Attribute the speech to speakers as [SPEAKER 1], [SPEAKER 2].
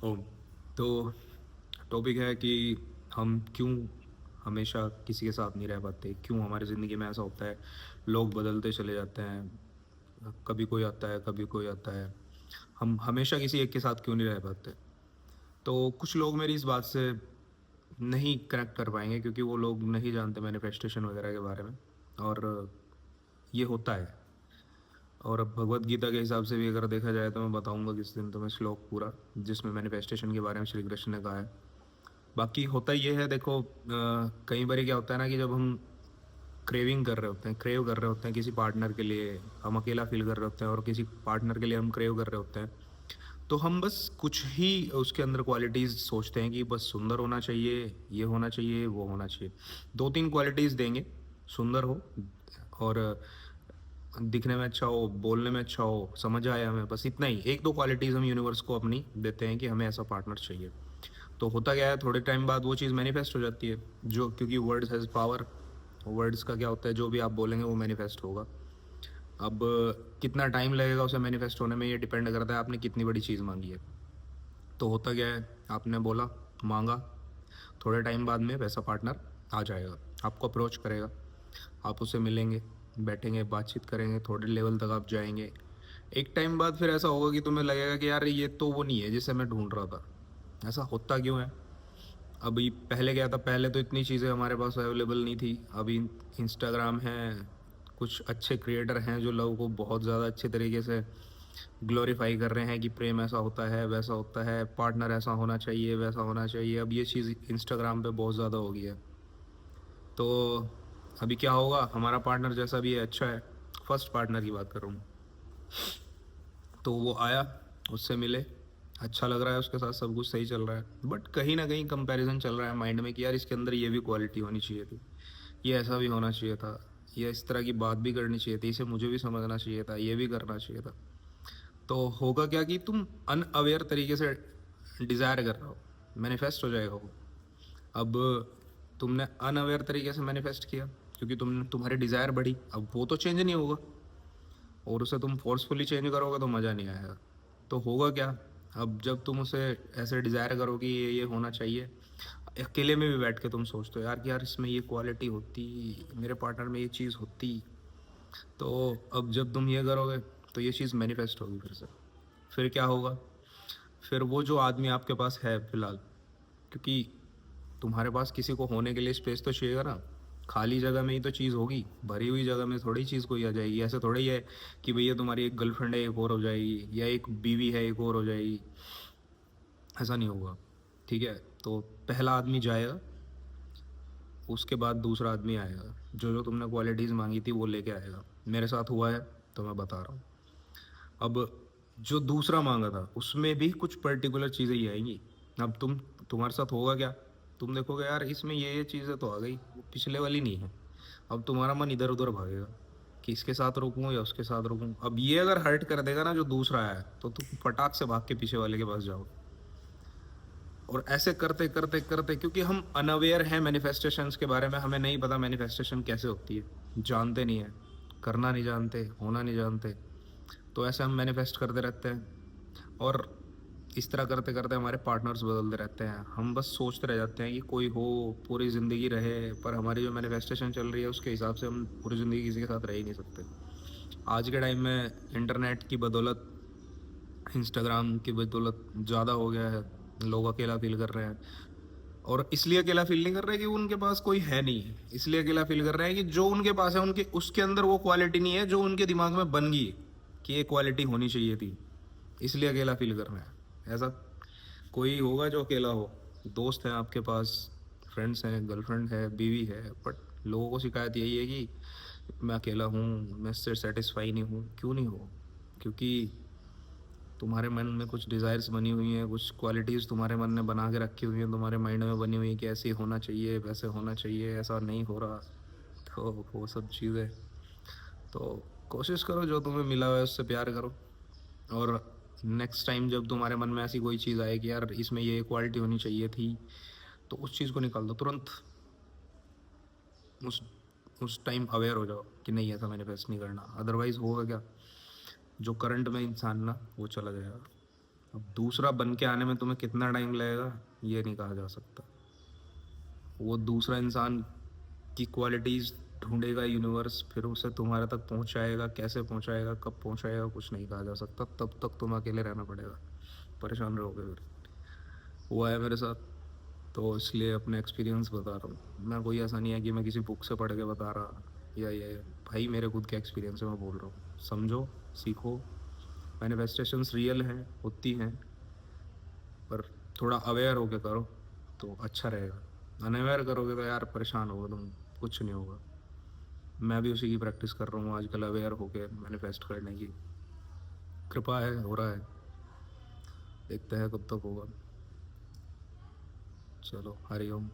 [SPEAKER 1] ओ, तो टॉपिक है कि हम क्यों हमेशा किसी के साथ नहीं रह पाते, क्यों हमारी ज़िंदगी में ऐसा होता है, लोग बदलते चले जाते हैं, कभी कोई आता है कभी कोई आता है, हम हमेशा किसी एक के साथ क्यों नहीं रह पाते। तो कुछ लोग मेरी इस बात से नहीं कनेक्ट कर पाएंगे क्योंकि वो लोग नहीं जानते मैनिफेस्टेशन वगैरह के बारे में। और ये होता है। और अब भगवत गीता के हिसाब से भी अगर देखा जाए तो मैं बताऊंगा किस दिन तुम्हें श्लोक पूरा, जिसमें मैनिफेस्टेशन के बारे में श्री कृष्ण ने कहा है। बाकी होता ये है, देखो कई बार क्या होता है ना कि जब हम क्रेविंग कर रहे होते हैं, क्रेव कर रहे होते हैं किसी पार्टनर के लिए, हम अकेला फील कर रहे होते हैं और किसी पार्टनर के लिए हम क्रेव कर रहे होते हैं, तो हम बस कुछ ही उसके अंदर क्वालिटीज़ सोचते हैं कि बस सुंदर होना चाहिए, ये होना चाहिए, वो होना चाहिए। दो तीन क्वालिटीज़ देंगे, सुंदर हो और दिखने में अच्छा हो, बोलने में अच्छा हो, समझ आए हमें, बस इतना ही, एक दो क्वालिटीज़ हम यूनिवर्स को अपनी देते हैं कि हमें ऐसा पार्टनर चाहिए। तो होता क्या है, थोड़े टाइम बाद वो चीज़ मैनिफेस्ट हो जाती है, जो क्योंकि वर्ड्स हैज़ पावर। वर्ड्स का क्या होता है, जो भी आप बोलेंगे वो मैनिफेस्ट होगा। अब कितना टाइम लगेगा उसे मैनिफेस्ट होने में, ये डिपेंड करता है आपने कितनी बड़ी चीज़ मांगी है। तो होता क्या है, आपने बोला, मांगा, थोड़े टाइम बाद में वैसा पार्टनर आ जाएगा, आपको अप्रोच करेगा, आप उससे मिलेंगे, बैठेंगे, बातचीत करेंगे, थोड़े लेवल तक आप जाएंगे। एक टाइम बाद फिर ऐसा होगा कि तुम्हें लगेगा कि यार ये तो वो नहीं है जिसे मैं ढूंढ रहा था। ऐसा होता क्यों है? अभी पहले क्या था, पहले तो इतनी चीज़ें हमारे पास अवेलेबल नहीं थी। अभी इंस्टाग्राम है, कुछ अच्छे क्रिएटर हैं जो लोगों को बहुत ज़्यादा अच्छे तरीके से ग्लोरीफाई कर रहे हैं कि प्रेम ऐसा होता है, वैसा होता है, पार्टनर ऐसा होना चाहिए, वैसा होना चाहिए। अब ये चीज़ इंस्टाग्राम पे बहुत ज़्यादा हो गई है। तो अभी क्या होगा, हमारा पार्टनर जैसा भी है अच्छा है, फर्स्ट पार्टनर की बात कर रहा हूँ। तो वो आया, उससे मिले, अच्छा लग रहा है, उसके साथ सब कुछ सही चल रहा है, बट कहीं ना कहीं कंपैरिजन चल रहा है माइंड में कि यार इसके अंदर ये भी क्वालिटी होनी चाहिए थी, ये ऐसा भी होना चाहिए था, ये इस तरह की बात भी करनी चाहिए थी, इसे मुझे भी समझना चाहिए था, ये भी करना चाहिए था। तो होगा क्या कि तुम अनअवेयर तरीके से डिज़ायर कर रहे हो, मैनिफेस्ट हो जाएगा वो। अब तुमने अनअवेयर तरीके से मैनिफेस्ट किया क्योंकि तुम्हारी डिज़ायर बढ़ी, अब वो तो चेंज नहीं होगा, और उसे तुम फोर्सफुली चेंज करोगे तो मज़ा नहीं आएगा। तो होगा क्या, अब जब तुम उसे ऐसे डिज़ायर करो कि ये होना चाहिए, अकेले में भी बैठ के तुम सोचते हो यार कि यार इसमें ये क्वालिटी होती, मेरे पार्टनर में ये चीज़ होती, तो अब जब तुम ये करोगे तो ये चीज़ मैनिफेस्ट होगी फिर से। फिर क्या होगा, फिर वो जो आदमी आपके पास है फिलहाल, क्योंकि तुम्हारे पास किसी को होने के लिए स्पेस तो चाहिएगा ना, खाली जगह में ही तो चीज़ होगी, भरी हुई जगह में थोड़ी चीज़ कोई आ जाएगी। ऐसे थोड़ी है कि भैया तुम्हारी एक गर्लफ्रेंड है एक और हो जाएगी, या एक बीवी है एक और हो जाएगी, ऐसा नहीं होगा। ठीक है, तो पहला आदमी जाएगा, उसके बाद दूसरा आदमी आएगा, जो जो तुमने क्वालिटीज़ मांगी थी वो लेके आएगा। मेरे साथ हुआ है तो मैं बता रहा हूँ। अब जो दूसरा मांगा था उसमें भी कुछ पर्टिकुलर चीज़ें ही आएंगी। अब तुम्हारे साथ होगा क्या, तुम देखोगे यार इसमें ये चीज़ें तो आ गई, वो पिछले वाली नहीं है। अब तुम्हारा मन इधर उधर भागेगा कि इसके साथ रुकूं या उसके साथ रुकूं। अब ये अगर हर्ट कर देगा ना जो दूसरा है, तो तुम फटाक से भाग के पीछे वाले के पास जाओ। और ऐसे करते करते करते, क्योंकि हम अनअवेयर हैं मैनिफेस्टेशंस के बारे में, हमें नहीं पता मैनिफेस्टेशन कैसे होती है, जानते नहीं है, करना नहीं जानते, होना नहीं जानते, तो ऐसे हम मैनिफेस्ट करते रहते हैं। और इस तरह करते करते हमारे पार्टनर्स बदलते रहते हैं, हम बस सोचते रह जाते हैं कि कोई हो, पूरी ज़िंदगी रहे, पर हमारी जो मैनिफेस्टेशन चल रही है उसके हिसाब से हम पूरी ज़िंदगी किसी के साथ रह ही नहीं सकते। आज के टाइम में इंटरनेट की बदौलत, इंस्टाग्राम की बदौलत ज़्यादा हो गया है, लोग अकेला फील कर रहे हैं। और इसलिए अकेला फील नहीं कर रहे कि उनके पास कोई है नहीं, इसलिए अकेला फील कर रहे हैं कि जो उनके पास है उनके उसके अंदर वो क्वालिटी नहीं है जो उनके दिमाग में बन गई कि ये क्वालिटी होनी चाहिए थी, इसलिए अकेला फील कर रहे हैं। ऐसा कोई होगा जो अकेला हो, दोस्त हैं आपके पास, फ्रेंड्स हैं, गर्लफ्रेंड है, बीवी है, बट लोगों को शिकायत यही है कि मैं अकेला हूँ, मैं इससे सेटिस्फाई नहीं हूँ। क्यों नहीं हो? क्योंकि तुम्हारे मन में कुछ डिज़ायर्स बनी हुई हैं, कुछ क्वालिटीज़ तुम्हारे मन ने बना के रखी हुई हैं, तुम्हारे माइंड में बनी हुई है कि ऐसे होना चाहिए, वैसे होना चाहिए, ऐसा नहीं हो रहा। तो वो सब चीज़ें, तो कोशिश करो जो तुम्हें मिला हुआ है उससे प्यार करो। और नेक्स्ट टाइम जब तुम्हारे मन में ऐसी कोई चीज़ आए कि यार इसमें ये क्वालिटी होनी चाहिए थी, तो उस चीज़ को निकाल दो तुरंत। उस उस टाइम अवेयर हो जाओ कि नहीं, ऐसा मैनिफेस्ट नहीं करना, अदरवाइज़ होगा क्या, जो करंट में इंसान ना वो चला जाएगा। अब दूसरा बन के आने में तुम्हें कितना टाइम लगेगा ये नहीं कहा जा सकता। वो दूसरा इंसान की क्वालिटीज़ ढूंढेगा यूनिवर्स, फिर उसे तुम्हारे तक पहुंचाएगा, कैसे पहुंचाएगा, कब पहुंचाएगा, कुछ नहीं कहा जा सकता। तब तक तुम अकेले रहना पड़ेगा, परेशान रहोगे फिर। हुआ है मेरे साथ, तो इसलिए अपने एक्सपीरियंस बता रहा हूँ मैं। कोई ऐसा नहीं है कि मैं किसी बुक से पढ़ के बता रहा, या ये भाई मेरे खुद के एक्सपीरियंस से मैं बोल रहा हूँ। समझो, सीखो। मैनिफेस्टेशंस रियल हैं, होती हैं, पर थोड़ा अवेयर होके करो तो अच्छा रहेगा। अनअवेयर करोगे तो यार परेशान होगे तुम, कुछ नहीं होगा। मैं भी उसी की प्रैक्टिस कर रहा हूँ आजकल, अवेयर होके मैनिफेस्ट करने की। कृपा है, हो रहा है, देखते हैं कब तक होगा। चलो, हरिओम।